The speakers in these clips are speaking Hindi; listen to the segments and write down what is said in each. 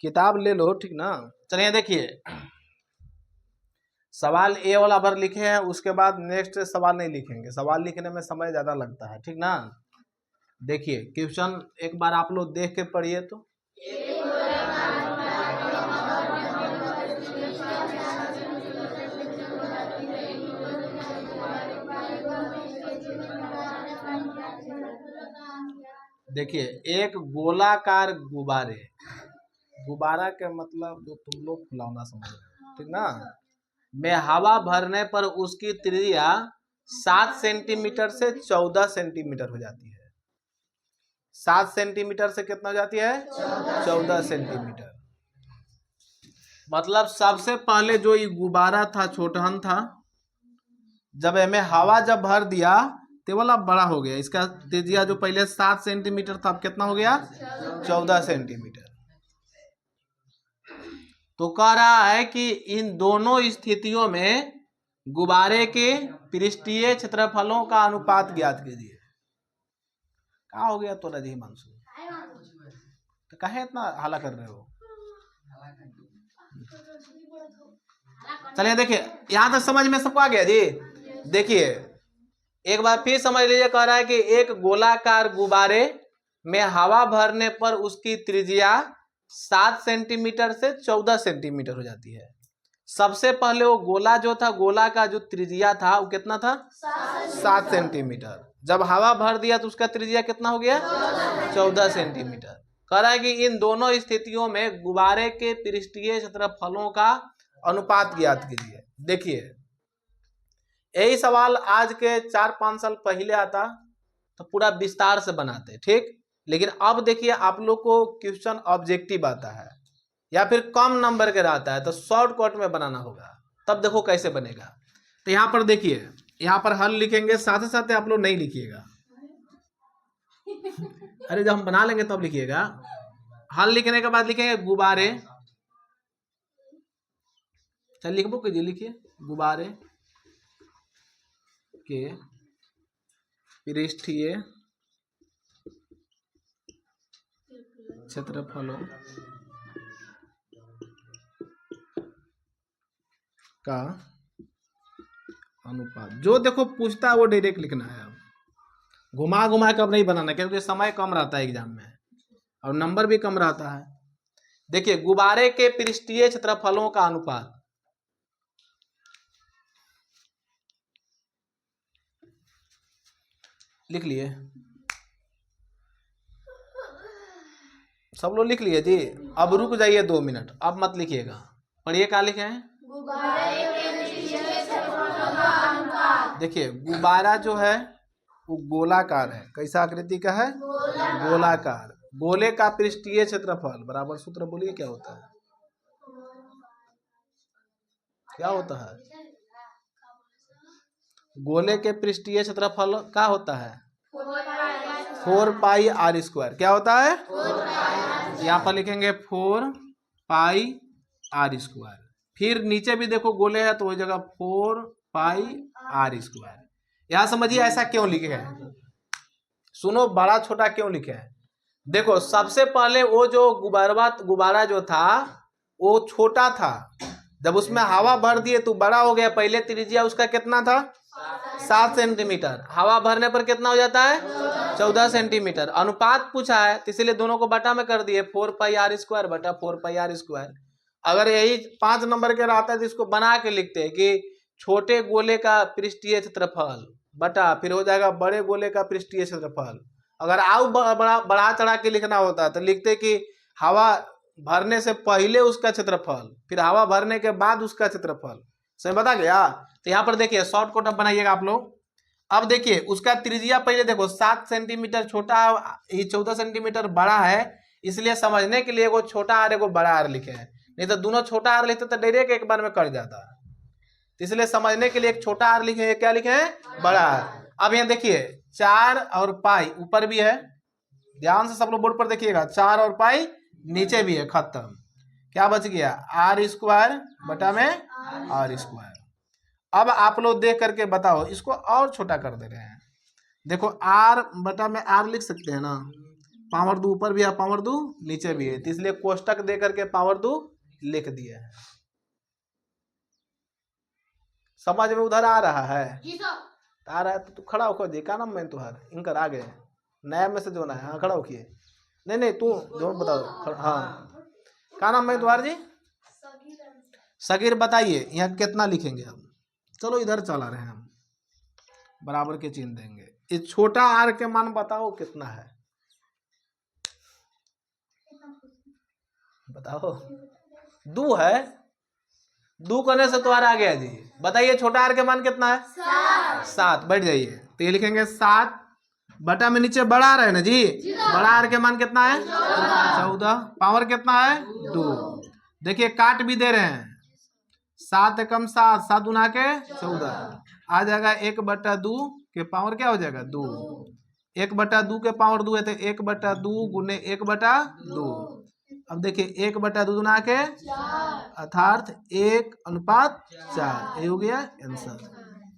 किताब ले लो, ठीक ना। चलिए देखिए, सवाल ए वाला भर लिखे हैं, उसके बाद नेक्स्ट सवाल नहीं लिखेंगे, सवाल लिखने में समय ज्यादा लगता है, ठीक ना। देखिए क्वेश्चन एक बार आप लोग देख के पढ़िए तो। देखिए एक गोलाकार गुब्बारे, गुब्बारा के मतलब जो तुम लोग फुलौना समझ रहे हो, ठीक ना, में हवा भरने पर उसकी त्रिज्या 7 सेंटीमीटर से 14 सेंटीमीटर हो जाती है। 7 सेंटीमीटर से कितना हो जाती है? 14 सेंटीमीटर। मतलब सबसे पहले जो ये गुब्बारा था छोटहन था, जब हमें हवा जब भर दिया तो वाला बड़ा हो गया। इसका त्रिज्या जो पहले 7 सेंटीमीटर था, अब कितना हो गया? 14 सेंटीमीटर। तो कह रहा है कि इन दोनों स्थितियों में गुब्बारे के पृष्ठीय क्षेत्रफलों का अनुपात ज्ञात कीजिए। क्या हो गया तो रजी मानसू, तो कहे इतना हल्ला कर रहे हो? चलिए देखिए, यहां तक समझ में सबको आ गया जी। देखिए एक बार फिर समझ लीजिए, कह रहा है कि एक गोलाकार गुब्बारे में हवा भरने पर उसकी त्रिज्या 7 सेंटीमीटर से 14 सेंटीमीटर हो जाती है। सबसे पहले वो गोला जो था, गोला का जो त्रिज्या था वो कितना था? 7 सेंटीमीटर। जब हवा भर दिया तो उसका त्रिज्या कितना हो गया? 14 सेंटीमीटर। कह रहा है कि इन दोनों स्थितियों में गुब्बारे के पृष्ठीय क्षेत्रफलों का अनुपात ज्ञात कीजिए। देखिए यही सवाल आज के 4-5 साल पहले आता तो पूरा विस्तार से बनाते, ठीक। लेकिन अब देखिए आप लोग को क्वेश्चन ऑब्जेक्टिव आता है या फिर कम नंबर के रहता है, तो शॉर्टकट में बनाना होगा। तब देखो कैसे बनेगा। तो यहाँ पर देखिए, यहाँ पर हल लिखेंगे, साथ ही साथ आप लोग नहीं लिखिएगा। अरे जब हम बना लेंगे तब लिखिएगा। हल लिखने के बाद लिखेंगे गुब्बारे, चल लिखबो कीजिए, लिखिए गुब्बारे के पृष्ठीय क्षेत्रफलों का अनुपात। जो देखो पूछता है वो डायरेक्ट लिखना है। अब घुमा घुमा के अब नहीं बनाना, क्योंकि समय कम रहता है एग्जाम में और नंबर भी कम रहता है। देखिए गुब्बारे के पृष्ठीय क्षेत्रफलों का अनुपात, लिख लिए सब लोग? लिख लिए जी। अब रुक जाइए 2 मिनट, अब मत लिखिएगा, पढ़िए क्या लिखे हैं। देखिए गुब्बारा जो है वो गोलाकार है। कैसा आकृति का है? गोलाकार। गोले का पृष्ठीय क्षेत्रफल बराबर सूत्र बोलिए क्या होता है? क्या होता है? गोले के पृष्ठीय क्षेत्रफल क्या होता है? 4 पाई आर स्क्वायर। क्या होता है? यहाँ पर लिखेंगे 4 पाई आर स्क्वायर। फिर नीचे भी देखो गोले है तो वही जगह 4 पाई आर स्क्वायर। यहाँ समझिए ऐसा क्यों लिखे हैं, सुनो बड़ा छोटा क्यों लिखे हैं। देखो सबसे पहले वो जो गुब्बारा जो था वो छोटा था, जब उसमें हवा भर दिए तो बड़ा हो गया। पहले त्रिज्या उसका कितना था? 7 सेंटीमीटर। हवा भरने पर कितना हो जाता है? 14 सेंटीमीटर। अनुपात पूछा है तो इसलिए दोनों को बटा में कर दिए, 4 पाई आर स्क्वायर बटा 4 पाई आर स्क्वायर। अगर यही 5 नंबर के रहता है तो इसको बना के लिखते हैं कि छोटे गोले का पृष्ठीय क्षेत्रफल बटा, फिर हो जाएगा बड़े गोले का पृष्ठीय क्षेत्रफल। अगर आओ बढ़ा चढ़ा के लिखना होता है तो लिखते कि हवा भरने से पहले उसका क्षेत्रफल, फिर हवा भरने के बाद उसका क्षेत्रफल। सही बता गया। तो यहाँ पर देखिए शॉर्टकट अब बनाइएगा आप लोग। अब देखिए उसका त्रिज्या पहले देखो 7 सेंटीमीटर छोटा, ये 14 सेंटीमीटर बड़ा है, इसलिए समझने के लिए एगो छोटा आर एगो बड़ा आर लिखे हैं। नहीं तो दोनों छोटा आर लिखते तो डायरेक्ट एक बार में कट जाता। इसलिए समझने के लिए एक छोटा आर लिखे हैं, क्या लिखे हैं? बड़ा आर। अब यहाँ देखिए 4 और पाई ऊपर भी है, ध्यान से सब लोग बोर्ड पर देखिएगा। 4 और पाई नीचे भी है, खत्म। क्या बच गया? आर स्क्वायर बटा में आर स्क्वायर। अब आप लोग देख करके बताओ, इसको और छोटा कर दे रहे हैं। देखो आर बटा में आर लिख सकते हैं ना, पावर 2 ऊपर भी है, पावर 2 नीचे भी है, तो इसलिए कोष्टक दे करके पावर 2 लिख दिया है। समझ में उधर आ रहा है? आ रहा है तो तू खड़ा होकर दे। क्या नाम है तुहार? इनकर आ गए नया मैसेज होना है। हाँ खड़ा होके। नहीं तू जो बताओ। हाँ क्या नाम है तुम्हार जी? सगीर। बताइए यहाँ कितना लिखेंगे हम? चलो इधर चला रहे हैं हम, बराबर के चिन्ह देंगे। इस छोटा आर के मान बताओ कितना है? बताओ। 2 है। 2 करने से तो आ गया जी। बताइए छोटा आर के मान कितना है? 7। बैठ जाइए। तो ये लिखेंगे 7 बटा में नीचे बड़ा आर है ना जी, बड़ा आर के मान कितना है? 14। पावर कितना है? 2। देखिए काट भी दे रहे हैं। 7 एकम 7, 7 गुना के 14 आ जाएगा। 1/2 के पावर क्या हो जाएगा? 2। 1/2 के पावर 2 है तो 1/2 गुने 1/2। अब देखिए 1/2 गुना के अर्थात 1:4। ये हो गया आंसर।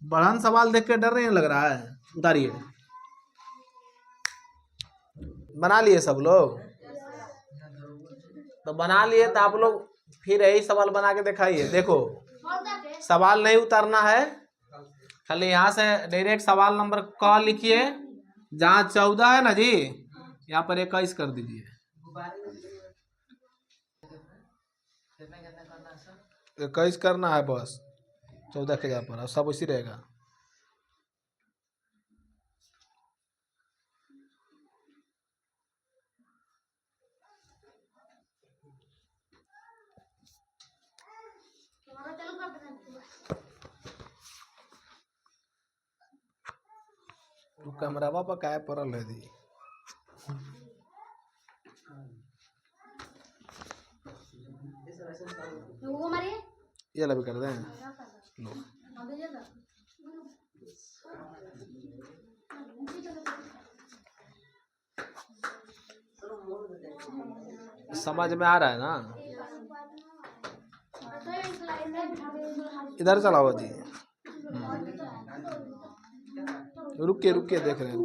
बढ़न सवाल देख के डर नहीं लग रहा है? उतारिए। बना लिए सब लोग? तो बना लिए तो आप लोग फिर यही सवाल बना के दिखाइए। देखो सवाल नहीं उतारना है, खाली यहाँ से डायरेक्ट सवाल नंबर क लिखिए। जहाँ 14 है ना जी, यहाँ पर 21 कर दीजिए। 21 करना है बस 14 के जगह पर, सब उसी रहेगा। तू कैमरा पर काय पड़ल है दी? ये लभी कर दें लो। समझ में आ रहा है ना? इधर चलाओ जी। रुकिए रुकिए देख रहे हैं।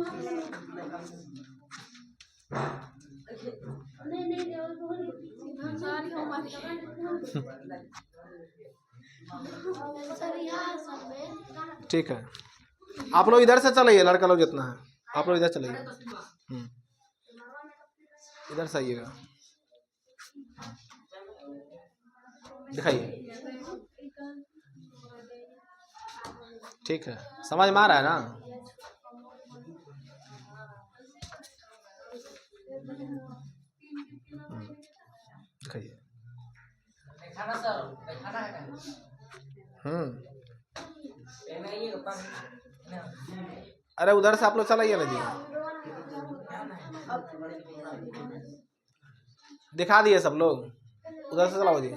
ठीक है आप लोग इधर से चलाइए। लड़का लोग जितना है आप लोग इधर चलाइए। इधर से आइएगा। दिखाइए। ठीक है समझ में आ रहा है ना? दिखाइए। अरे उधर से आप लोग चलाइए ना जी। दिखा दिए सब लोग। उधर से चलाओ जी।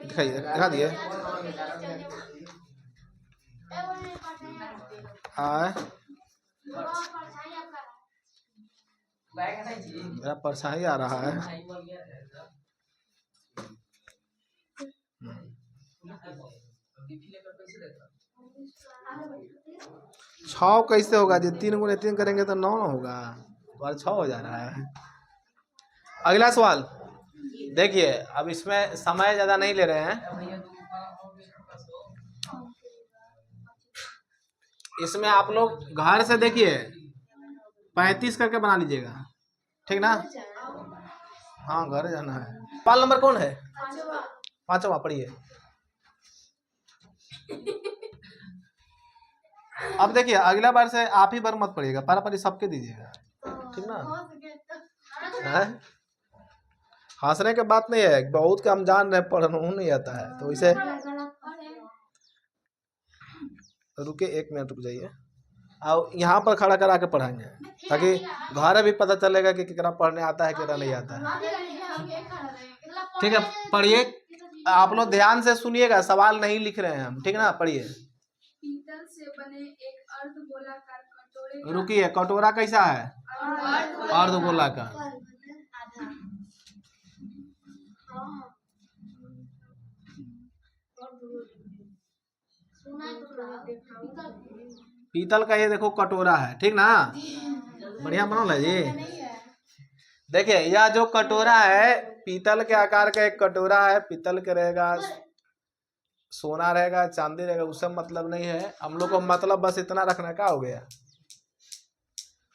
दिखाइए। दिखा दिए। मेरा परछाई आ रहा है। 6 कैसे होगा जी? 3 गुने 3 करेंगे तो 9 होगा। और 6 हो जा रहा है। अगला सवाल देखिए। अब इसमें समय ज्यादा नहीं ले रहे हैं। इसमें आप लोग घर से देखिए 35 करके बना लीजिएगा, ठीक ना? हाँ घर जाना है। सवाल नंबर कौन है? 5वां पढ़िए। अब देखिए अगला बार से आप ही बार मत पढ़िएगा, पारा सबके दीजिएगा, ठीक ना? हंसने के बात नहीं है, बहुत के हम जान रहे पढ़ना नहीं आता है तो इसे रुके 1 मिनट रुक जाइए। और यहाँ पर खड़ा करा के पढ़ाएंगे ताकि घर भी पता चलेगा कि कितना पढ़ने आता है कितना नहीं आता है। ठीक है पढ़िए। आप लोग ध्यान से सुनिएगा, सवाल नहीं लिख रहे हैं हम, ठीक ना? पढ़िए। पीतल से बने एक अर्धगोलाकार कटोरे। रुकिए कटोरा कैसा है? अर्धगोलाकार। पीतल का ये देखो कटोरा है, ठीक ना, बढ़िया बनल है जी। देखिए यह जो कटोरा है पीतल के आकार का एक कटोरा है, पीतल के रहेगा, सोना रहेगा, चांदी रहेगा, उससे मतलब नहीं है हम लोग को, मतलब बस इतना रखना, क्या हो गया,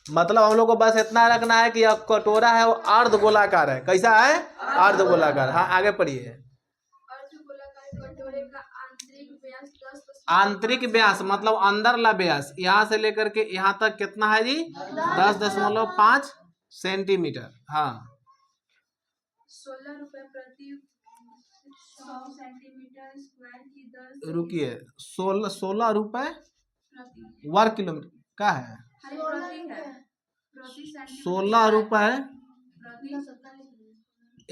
मतलब हम लोग को बस इतना रखना है कि यह कटोरा है वो अर्ध गोलाकार है। कैसा है? अर्ध गोलाकार। हाँ आगे पढ़िए। अर्धगोलाकार कटोरे का आंतरिक व्यास 10 आंतरिक व्यास मतलब अंदर ला व्यास यहाँ से लेकर के यहाँ तक कितना है जी? 10.5 सेंटीमीटर। हाँ 16 रुपए प्रति 100 सेंटीमीटर स्क्वायर की दर से रुकिए, 16 रुपए प्रति वर्ग किलोमीटर का है, प्रति है प्रति सेंटीमीटर 16 रुपए प्रति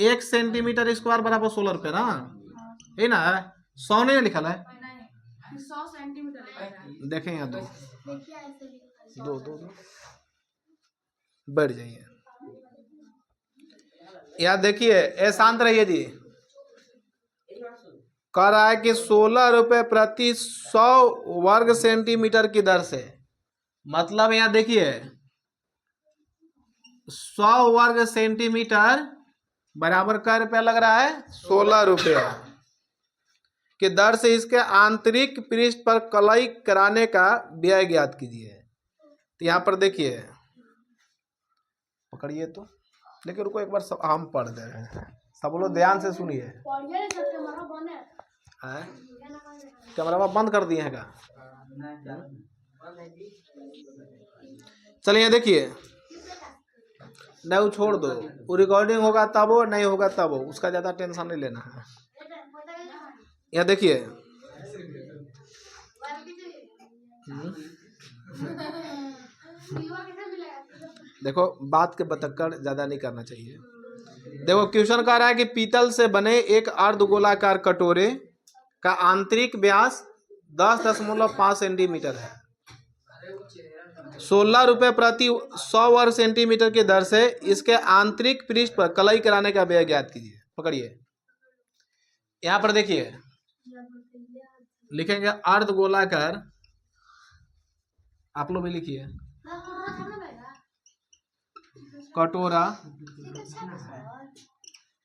1 सेंटीमीटर स्क्वायर बराबर 16 रुपए ना, है ना, 100 नहीं लिखा है, नहीं 100 सेंटीमीटर लिखा है। देखें यहाँ दो दो दो बढ़ जाइए, यहाँ देखिए ए शांत रहिए जी, कह रहा है कि 16 रुपए प्रति 100 वर्ग सेंटीमीटर की दर से, मतलब यहाँ देखिए 100 वर्ग सेंटीमीटर बराबर क्या रुपया लग रहा है? 16 रुपया की दर से इसके आंतरिक पृष्ठ पर कलई कराने का व्यय ज्ञात कीजिए। तो यहाँ पर देखिए, पकड़िए तो, लेकिन रुको एक बार सब हम पढ़ दे रहे हैं, सब लोग ध्यान से सुनिए। कैमरा बंद कर दिए हैं का? चलिए देखिए, नहीं वो छोड़ दो, वो रिकॉर्डिंग होगा तब हो, नहीं होगा तब हो, उसका ज्यादा टेंशन नहीं लेना है। यहाँ देखिए देखो बात के बतक्कर ज्यादा नहीं करना चाहिए। देखो क्वेश्चन कह रहा है कि पीतल से बने एक अर्धगोलाकार कटोरे का आंतरिक व्यास 10.5 सेंटीमीटर है, 16 रुपए प्रति 100 वर्ग सेंटीमीटर की दर से इसके आंतरिक पृष्ठ पर कलई कराने का व्यय ज्ञात कीजिए। पकड़िए, यहाँ पर देखिए लिखेंगे अर्धगोलाकार, आप लोग भी लिखिए, कटोरा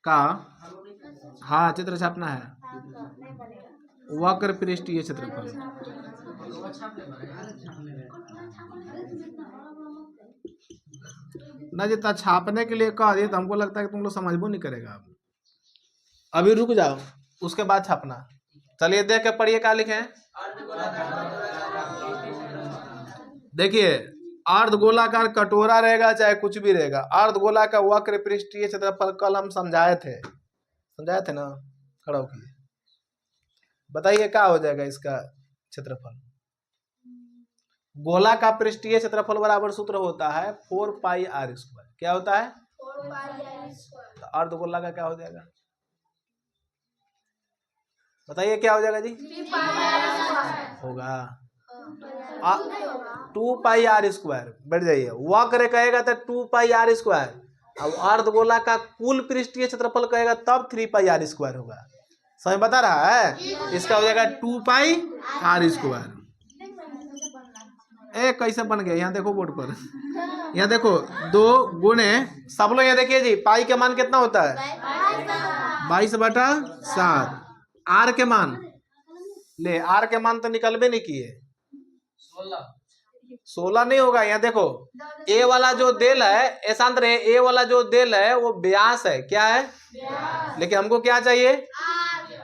का, हाँ चित्र छापना है, वक्र पृष्ठीय क्षेत्रफल, ना जितना छापने के लिए कह दिए तो हमको लगता है कि तुम लोग समझबो नहीं करेगा। अब अभी रुक जाओ, उसके बाद छापना। चलिए देख के पढ़िए क्या लिखे हैं। देखिए अर्धगोलाकार कटोरा रहेगा चाहे कुछ भी रहेगा, अर्धगोलाकार वक्र पृष्ठीय क्षेत्रफल कल हम समझाए थे ना, खड़ा होकर बताइए क्या हो जाएगा इसका क्षेत्रफल। गोला का पृष्ठीय क्षेत्रफल बराबर सूत्र होता है 4 पाई आर स्क्वायर। क्या होता है? 4 पाई आर स्क्वायर। तो अर्धगोला का क्या हो जाएगा बताइए, क्या हो जाएगा जी? 3 पाई आर स्क्वायर होगा 2 पाई आर स्क्वायर। बैठ जाइए, वक्र कहेगा तो 2 पाई आर स्क्वायर, अब अर्धगोला का कुल पृष्ठीय क्षेत्रफल कहेगा तब 3 पाई आर स्क्वायर होगा। समझ बता रहा है? इसका हो जाएगा 2 पाई आर स्क्वायर। ए कैसे बन गया? यहाँ देखो बोर्ड पर, यहाँ देखो 2 गुणे, सब लोग यहाँ देखिए जी, पाई के मान कितना होता है? 22/7। आर के मान ले, आर के मान तो निकलबे नहीं किए, 16 नहीं होगा। यहाँ देखो ए वाला जो देल है, ऐसा रहे, ए वाला जो देल है वो व्यास है। क्या है? लेकिन हमको क्या चाहिए?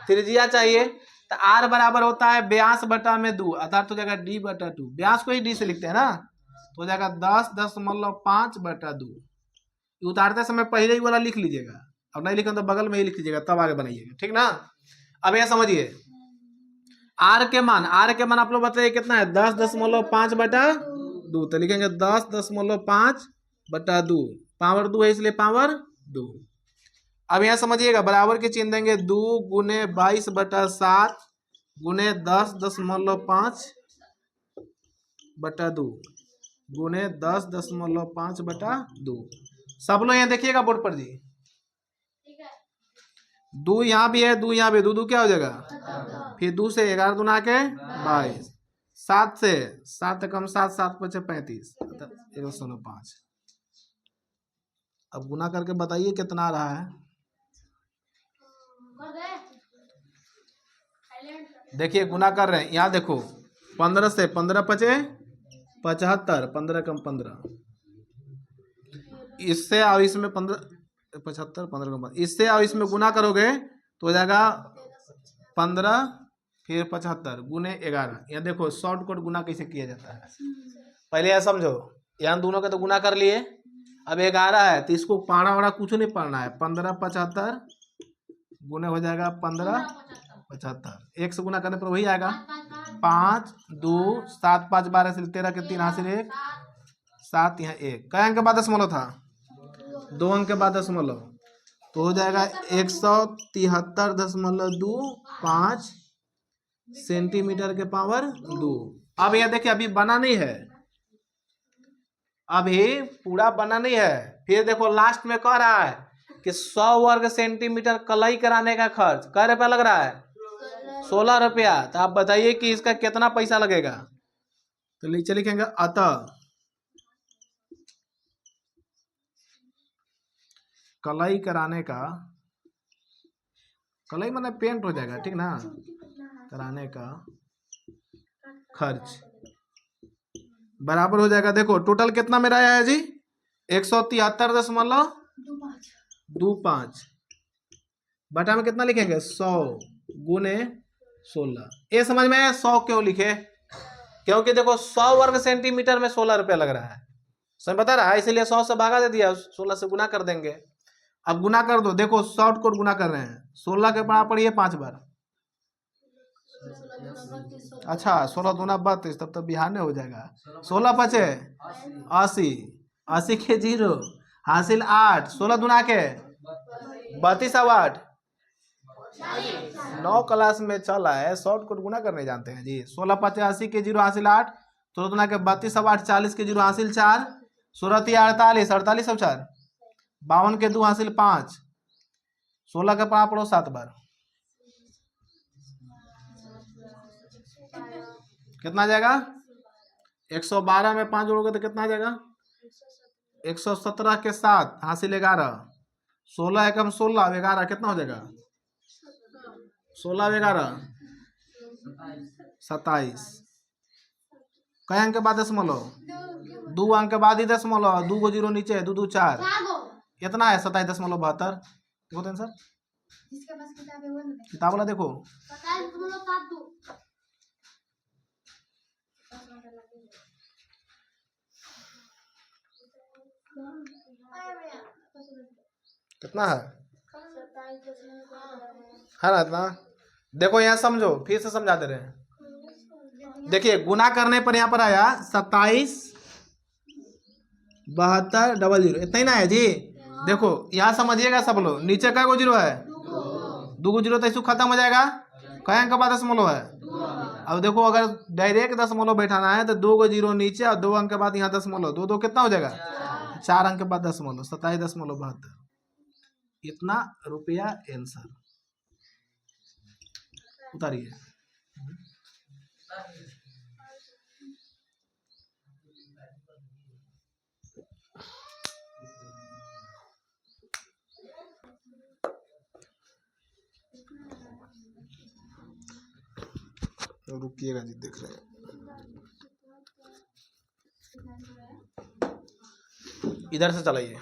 त्रिज्या चाहिए। तो आर बराबर होता है व्यास बटा में 2, अर्थात हो जाएगा d/2। व्यास को ही डी से लिखते हैं ना, तो हो जाएगा 10.5/2। उतारते समय पहले ही वाला लिख लीजिएगा, अब नहीं लिखें तो बगल में ही लिख लीजिएगा, तब आगे बनाइएगा, ठीक ना। अब यह समझिए आर के मान आप लोग बताइए कितना है? 10.5/2। तो लिखेंगे 10.5/2, पावर 2 है इसलिए पावर 2। अब यहाँ समझिएगा बराबर के चिन्ह देंगे, 2 गुने 22/7 गुने 10.5/2 गुने 10.5/2। सब लोग यहाँ देखिएगा बोर्ड पर जी, दो यहाँ भी है, दो यहाँ भी, दो दो क्या हो जाएगा, फिर 2 से 11 दूना के 22, 7 से 7 कम 7, 7 पचे 35, 105। अब गुना करके बताइए कितना आ रहा है। देखिए गुना कर रहे हैं, यहाँ देखो 15 से 15 पचे 75, 15 कम 15, इससे और इसमें 15 75, 15 कम 15, इससे और इसमें गुना करोगे तो हो जाएगा 15 फिर 75 गुने 11। यहाँ देखो शॉर्टकट गुना कैसे किया जाता है, पहले यह समझो, यहाँ दोनों के तो गुना कर लिए, अब 11 है तो इसको पाना वाना कुछ नहीं पढ़ना है, 15 75 गुने हो जाएगा 15 75, 1 से गुना करने पर वही आएगा, 5 2 7 5 12 से 13 के 3 हासिल 1 7, यहाँ 1, कई अंक के बाद दशमलव था, 2 अंक के बाद दशमलव, तो हो जाएगा 173.25 सेंटीमीटर के पावर 2। अब यह देखिए अभी बना नहीं है, अभी पूरा बना नहीं है, फिर देखो लास्ट में कह रहा है कि 100 वर्ग सेंटीमीटर कलई कराने का खर्च कै रुपया लग रहा है, 16 रुपया। तो आप बताइए कि इसका कितना पैसा लगेगा, तो नीचे लिखेंगे अतः कलई कराने का, कलई माने पेंट हो जाएगा, ठीक ना, कराने का खर्च बराबर हो जाएगा, देखो टोटल कितना मेरा आया है जी, 173.25 बटा में कितना लिखेंगे 100 गुने 16। ये समझ में आया 100 क्यों लिखे, क्योंकि देखो 100 वर्ग सेंटीमीटर में 16 रुपया लग रहा है, समझ बता रहा है, इसलिए 100 से भागा दे दिया, 16 से गुना कर देंगे। अब गुना कर दो, देखो शॉर्ट कोड गुना कर रहे हैं, 16 के बराबर ये 5 बार, अच्छा 16 दूना 32, तब तो बिहार हो जाएगा, 16 पचे 80, 80 के 0 हासिल 8, 16 दूना के 32 और 8, 9 क्लास में चला है, शॉर्ट कोड गुना करने जानते हैं जी। 16 पचे 80 के 0 हासिल 8, 16 दूना के 32 और 8 40 के 0 हासिल 4, 16 48, 48 और 4 52 के 2 हासिल 5, 16 के पाँच पढ़ो 7 बार, कितना आ जाएगा, 112 में 5 जोड़ोगे तो कितना आ जाएगा, 117 के 7 हासिल 11, 16 एकम 16 11 कितना हो जाएगा, 16 11 27, कई अंक के बाद दशमलव, 2 अंक के बाद ही दशमलव, 2 को 0 नीचे 2 2 4, कितना है 27.72। देखो तो सर किताब वाला देखो, कितना है ना इतना। देखो यहाँ समझो, फिर से समझा दे रहे हैं, देखिए गुना करने पर यहाँ पर आया 27.7200, इतना ही ना है जी। देखो यहाँ समझिएगा सब लोग, नीचे का को 0 है, 2 को 0 तो इसको खत्म हो जाएगा, कई अंक का बाद दशमलव है। अब देखो अगर डायरेक्ट दशमलव बैठाना है तो 2 को 0 नीचे और 2 अंक के बाद यहाँ दशमलव, 2 2 कितना हो जाएगा, 4 अंक के बाद दशमलव, 27.72, इतना रुपया आंसर। उतारिए, रुकिएगा जी, देख रहे हैं, इधर से चलाइए,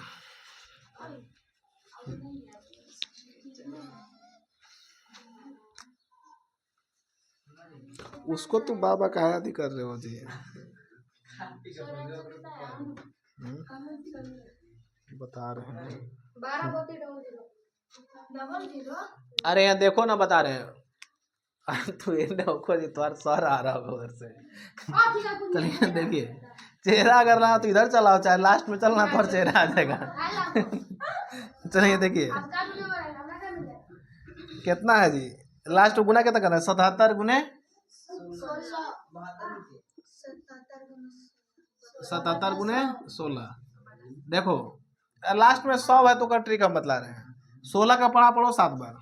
उसको तो बाबा का याद ही कर रहे हो जी, बता रहे हैं, अरे यहाँ देखो ना बता रहे हैं, तू देखो जी तुम्हारा सर आ रहा होगा उधर से, चलिए देखिए, चेहरा अगर ना तो इधर चलाओ, चाहे लास्ट में चलना तो चेहरा आ जाएगा। चलिए देखिए कितना है जी, लास्ट गुना कितना करना है, 77 गुने 77 गुने 16। देखो लास्ट में 100 है तो का ट्रिक हम बतला रहे हैं, 16 का पढ़ा पढ़ो 7 बार।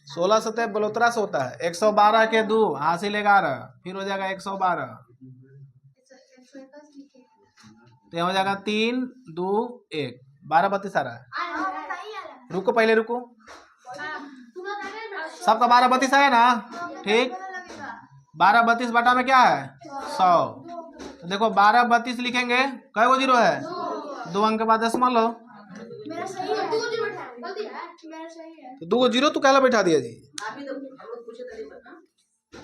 16 सतह बलोतरा से होता है। 112 के 2 हासिल 11, फिर हो जाएगा 112, तो यहाँ हो जाएगा 3 2 1, 12 32 आ रहा है। रुको पहले रुको, सबका 12 32 आया ना, ठीक। 12 32 बटा में क्या है 100, तो देखो 12 32 लिखेंगे, कई गो जीरो है, 2 अंक के बाद दशमलव लो, तो 2 गो जीरो तो कहला बैठा दिया जी,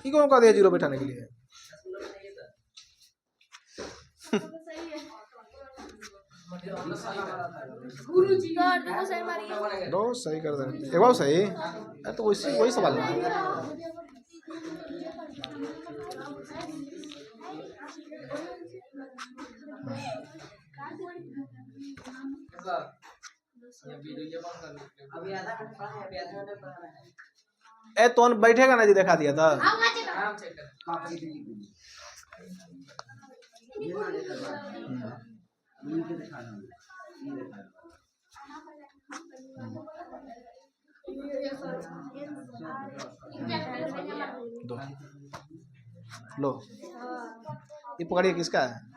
क्यों कह दिया जीरो बैठाने के लिए। दो सही कर दे, एक बार सही है तो वही सवाल है। ए तो बैठेगा ना जी, देखा दिया था। दो लो, ये पकड़िए, किसका है?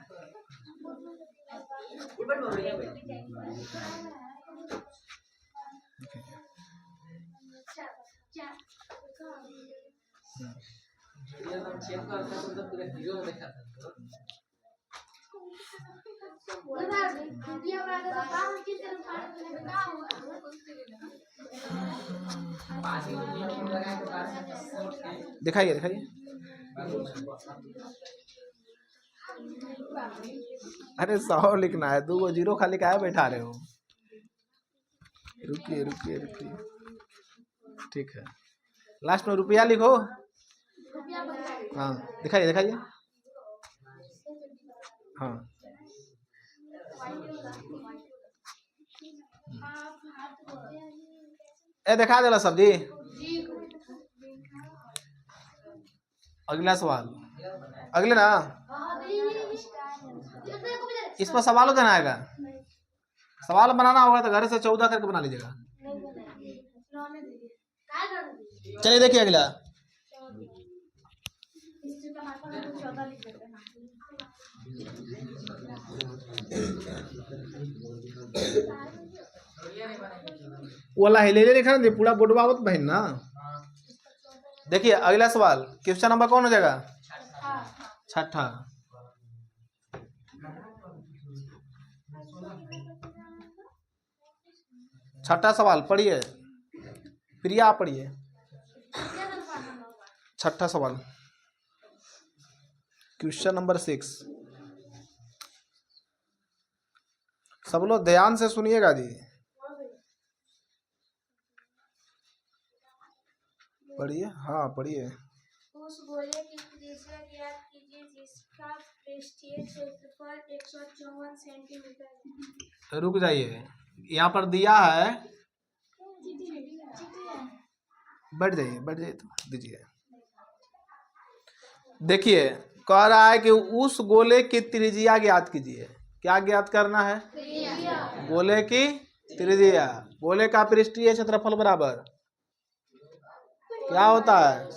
दिखाइए दिखाइए। अरे 100 लिखना है, 2 गो जीरो खाली काहे बैठा रहे हो? रुकिए रुकिए रुकिए, ठीक है, लास्ट में रुपया लिखो। हाँ दिखाइए दिखाइए, हाँ ए दिखा देला सब्जी। अगला सवाल, अगले ना, इस पर सवाल देना आएगा, सवाल बनाना होगा तो घर से 14 करके बना लीजिएगा। चलिए देखिए अगला, वाला है ले लिखा ना, पूरा बोर्डवावत बहन ना। देखिए अगला सवाल, क्वेश्चन नंबर कौन हो जाएगा? छठा। छठा सवाल पढ़िए, प्रिया पढ़िए। छठा सवाल, क्वेश्चन नंबर 6। सब लोग ध्यान से सुनिएगा जी, पढ़िए, हाँ पढ़िए। उस गोले की त्रिज्या ज्ञात कीजिए जिसका पृष्ठीय क्षेत्रफल 154 सेंटीमीटर है। रुक जाइए, यहाँ पर दिया है, बैठ जाइए तो दीजिए। देखिए कह रहा है कि उस गोले की त्रिज्या ज्ञात कीजिए। क्या ज्ञात करना है? गोले की त्रिज्या। गोले का पृष्ठीय क्षेत्रफल बराबर क्या होता है?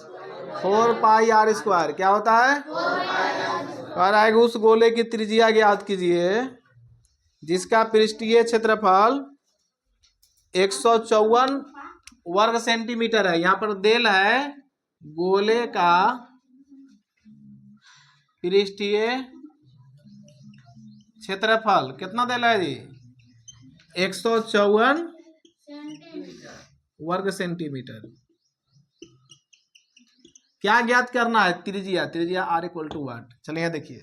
4 पाई आर स्क्वायर। क्या होता है? कह रहा है कि उस गोले की त्रिज्या ज्ञात कीजिए जिसका पृष्ठीय क्षेत्रफल 154 वर्ग सेंटीमीटर है। यहाँ पर देल है गोले का पृष्ठीय क्षेत्रफल कितना देल है जी? 154 वर्ग सेंटीमीटर। क्या ज्ञात करना है? त्रिज्या। त्रिज्या R = वाट। चलिए देखिए,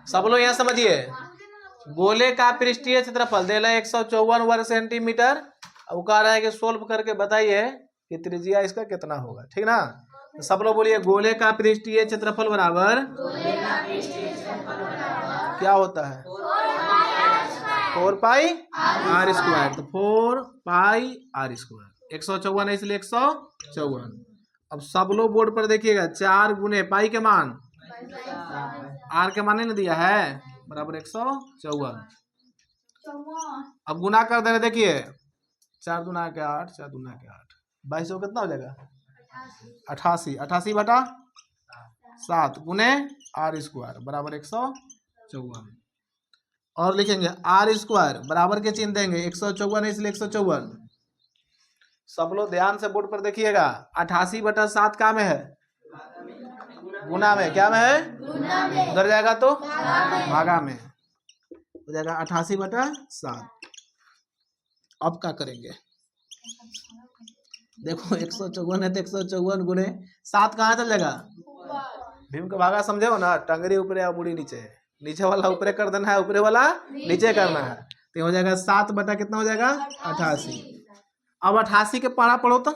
सब लोग यहाँ समझिए। गोले का पृष्ठीय क्षेत्रफल देला 154 वर्ग सेंटीमीटर। वो कह रहा है कि सोल्व करके बताइए कि त्रिज्या इसका कितना होगा। ठीक ना? तो सब लोग बोलिए गोले का पृष्ठीय क्षेत्रफल बराबर क्या होता है? 4 पाई आर स्क्वायर। तो 4 पाई आर स्क्वायर। 154 है इसलिए 154। अब सब लोग बोर्ड पर देखिएगा, 4 गुने पाई के मान, आर के मान नहीं दिया है, बराबर 154। अब गुना कर दे रहे, देखिए 4 दूना के 8, 4 दूना के 8, 22 को कितना हो जाएगा 88, 88 बटा 7 गुने आर स्क्वायर बराबर 154। और लिखेंगे आर स्क्वायर बराबर के चिन्ह देंगे 154 है इसलिए 154। सब लोग ध्यान से बोर्ड पर देखिएगा, 88 बटा 7 का में है गुना में, क्या में है उधर जाएगा तो भागा में हो जाएगा 88 बटा 7। अब क्या करेंगे, देखो 154 है तो 154 गुने 7 कहाँ चल जाएगा, भीम का भागा समझे हो ना, टंगरी ऊपर या बुढ़ी नीचे, नीचे वाला ऊपरे कर देना है, ऊपरे वाला नीचे करना है, तो हो जाएगा 7 बटा कितना हो जाएगा 88। अब 88 के पारा पढ़ो तो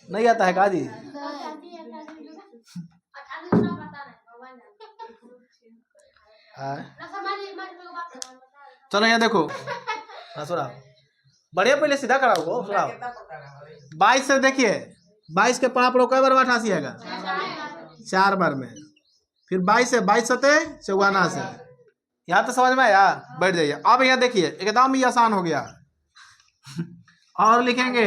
नहीं आता है काजी। चलो यहाँ देखो, सुना बढ़िया, पहले सीधा खड़ा हो सुनाओ। 22 से देखिए 22 के पारा पढ़ो, कई बार 88 आएगा 4 बार में, फिर 22 से 22 सते 54 से, यहाँ तो समझ में आया, बैठ जाइए। अब यहाँ देखिए एकदम ही आसान हो गया। और लिखेंगे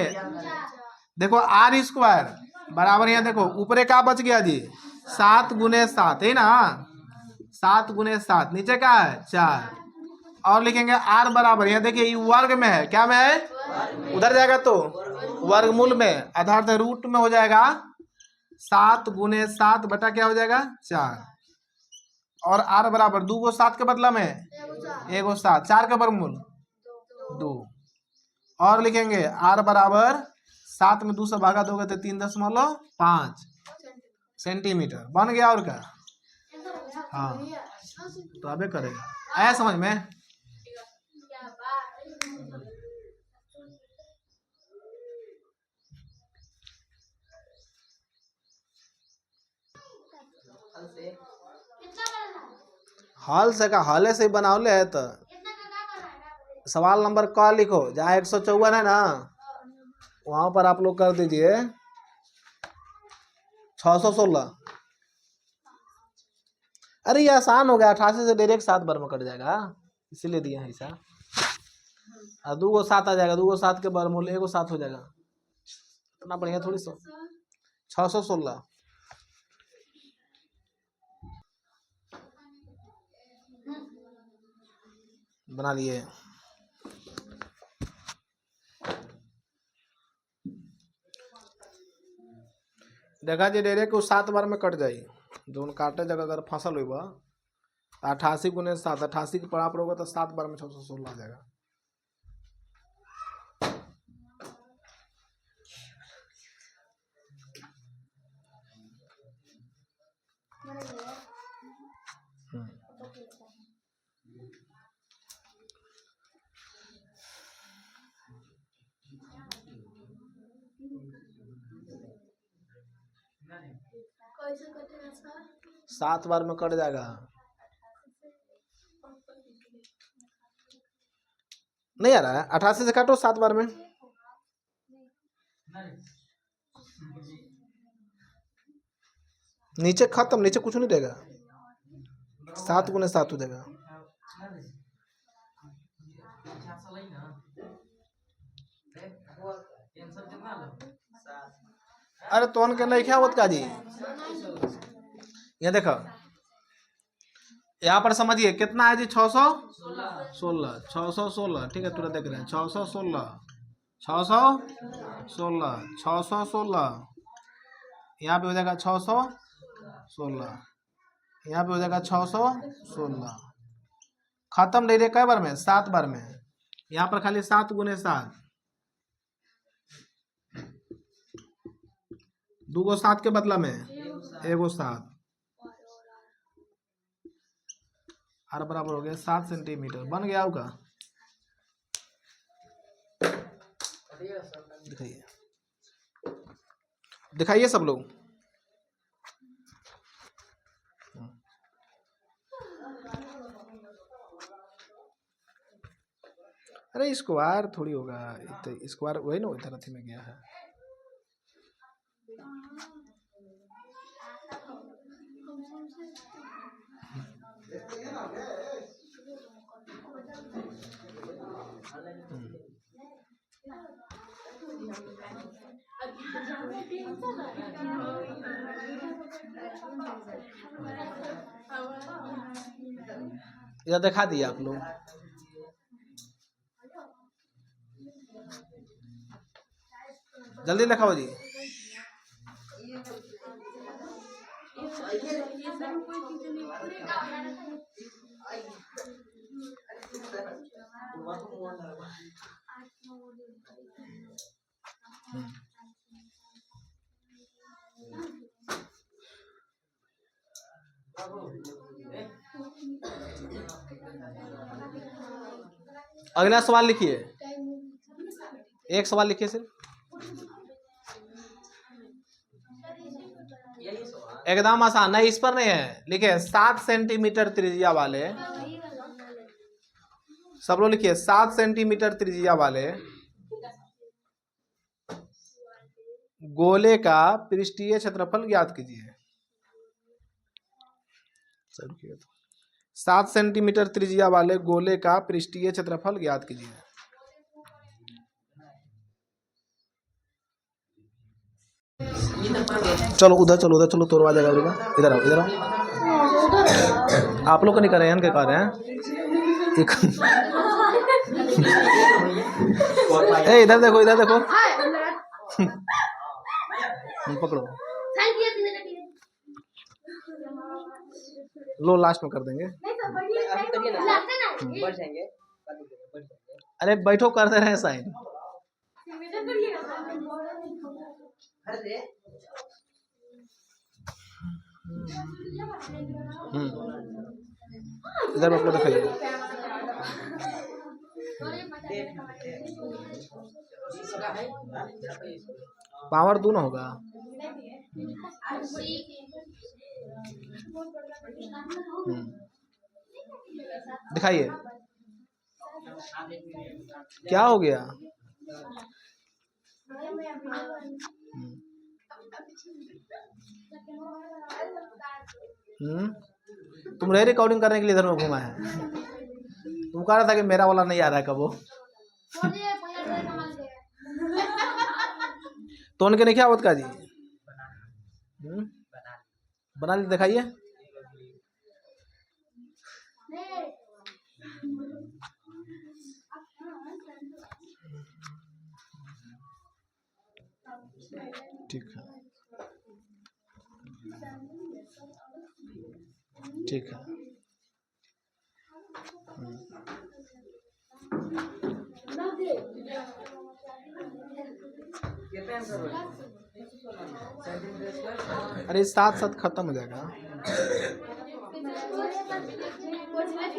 देखो आर स्क्वायर बराबर, यहाँ देखो ऊपरे का बच गया जी 7 गुने 7 है ना, 7 गुने 7, नीचे क्या है 4। और लिखेंगे आर बराबर, यहाँ देखिए ये वर्ग में है, क्या में है उधर जाएगा तो वर्गमूल में, आधार से रूट में हो जाएगा 7 गुने 7 बटा क्या हो जाएगा 4। और आर बराबर 2 को 7 के बदला में 1 को 7, 4 का वर्गमूल 2। और लिखेंगे आर बराबर 7 में 2 से भागा दोगे तो 3.5 सेंटीमीटर बन गया। और क्या, हाँ तो अबे करेगा, आया समझ में। हल से का हले से बनाओ ले है, तो सवाल नंबर क लिखो, जहाँ 154 है ना वहां पर आप लोग कर दीजिए 616। अरे ये आसान हो गया, 88 से डायरेक्ट 7 बार में कट जाएगा, इसीलिए दिए हैं ऐसा। और 2 को 7 आ जाएगा, 2 को 7 के वर्गमूल 1 को 7 हो जाएगा, इतना बढ़िया थोड़ी। 616 बना लिए। देखा जी डायरेक्ट 7 बार में कट जाई, जो काटे जगह अगर फसल हुई 88 गुने 7, 88 के बराबर होगा तो 7 बार में 616 आ जाएगा। सात बार में कट जाएगा, नहीं आ रहा है 88 से काटो 7 बार में, नीचे खत्म, नीचे कुछ नहीं रहेगा, 7 गुने 7 हो जाएगा। अरे तोन के नहीं क्या होत का जी, ये देखो यहाँ पर समझिए कितना है जी 616, 616 ठीक है, तुरंत देख रहे हैं 616, 616, 616, यहाँ पे हो जाएगा 616, यहाँ पे हो जाएगा 616, खत्म ले कै बार में 7 बार में, यहाँ पर खाली 7 गुने 7, 2 को 7 के बदला में 1 को 7, आर बराबर हो गया 7 सेंटीमीटर बन गया होगा। दिखाइए दिखाइए सब लोग, अरे स्क्वायर थोड़ी होगा, स्क्वायर वही ना इधर अथी में गया है। इधर दिखा दिया आप लोग। जल्दी दिखाओ जी। अगला सवाल लिखिए, एक सवाल लिखिए सिर्फ, एकदम आसान। नहीं, इस पर नहीं है, लिखिए 7 सेंटीमीटर त्रिज्या वाले, सब लोग लिखिए 7 सेंटीमीटर त्रिज्या वाले गोले का पृष्ठीय क्षेत्रफल ज्ञात कीजिए। 7 सेंटीमीटर त्रिज्या वाले गोले का पृष्ठीय क्षेत्रफल ज्ञात कीजिए। चलो उधर चलो, उधर चलो, तोड़वा जाएगा बेटा। इधर आओ, इधर आओ। आप लोग को नहीं कर रहे हैं, इनके कर रहे हैं। ए इधर देखो, इधर देखो। पकड़ो, लो लास्ट में कर देंगे। अरे बैठो, कर दे रहे हैं साइन। इधर आप लोग दिखाइए। पावर दोनों होगा। दिखाइए क्या हो गया। तुम रे रिकॉर्डिंग करने के लिए इधर में घूमा है। तुम कह रहा था कि मेरा वाला नहीं आ रहा है कब वो। तो उनके नहीं क्या होता का जी। बना ली, दिखाइए। ठीक है, ठीक है। अरे साथ साथ खत्म हो जाएगा।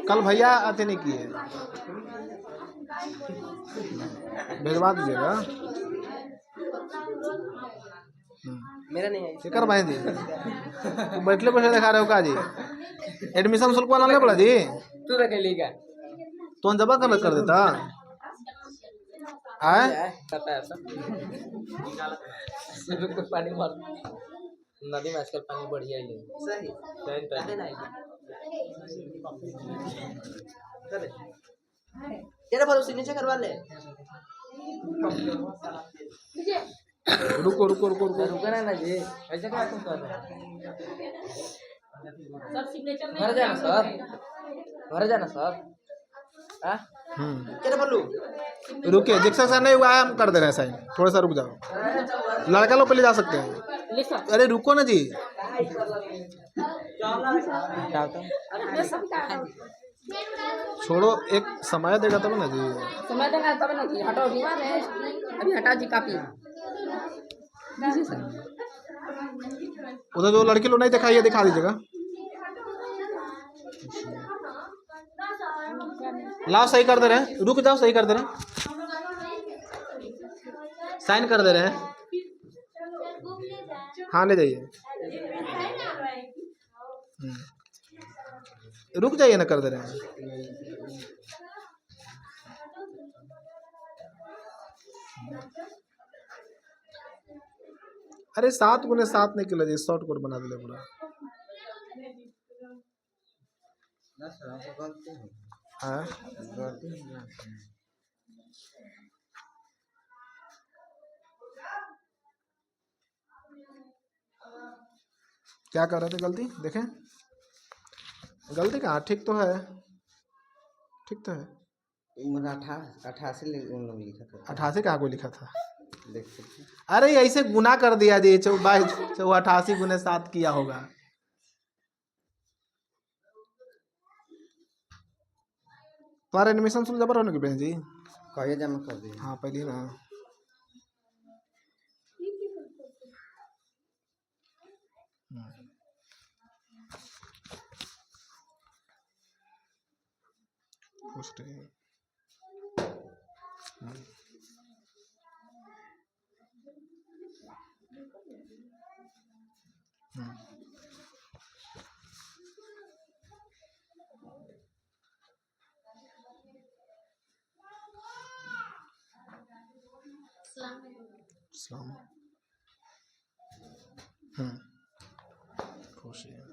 कल भैया आते नहीं किए, भिजवा दीजिएगा। मेरा नहीं है, कर भाई जी। तुम बैठले बैठे दिखा रहे हो का जी। एडमिशन शुल्क वाला नहीं पड़ा जी। तू रख लेगा तो जमा कर देता है। पानी नदी में आजकल पानी बढ़िया ही सही तेरा भरोसे नीचे करवा ले। रुको रुको रुको रुको रुको ना जी, ऐसे क्या तुम कर रहे हैं। घर जाना सर, घर जाना सर। क्या बोलूं, रुकिए, जिक्सा सर नहीं हुआ है, हम कर दे रहे हैं साइन। थोड़ा सा रुक जाओ, लड़का लोग पहले जा सकते हैं। अरे रुको ना जी। छोड़ो, एक समय देगा तब ना जी। समय देगा तब ना जी। हटाओ जी, अभी हटा जी काफी। उधर जो लड़के लोग नहीं दिखाइए, दिखा दीजिएगा। लाओ, सही कर दे रहे हैं। रुक जाओ, सही कर दे रहे हैं, साइन कर दे रहे हैं। हाँ ले जाइए, रुक जाइए ना, कर दे रहे हैं। अरे 7 गुने 7 नहीं किलो जी, शॉर्ट कोड बना दिले पूरा। हाँ क्या कर रहे थे, गलती देखें, गलती कहाँ, ठीक तो है। ठीक तो है। 88 उन लोग लिखा था, 88 कहाँ को लिखा था? देख सकते हैं। अरे ऐसे गुना कर दिया जी, 88 गुने 7 किया होगा। तुम्हारा एडमिशन शुल्क जबर होने की बहन जी? कहिए जमा कर दिए। हाँ पहले ना। पूछ रहे हैं। सलाम। खुशी है।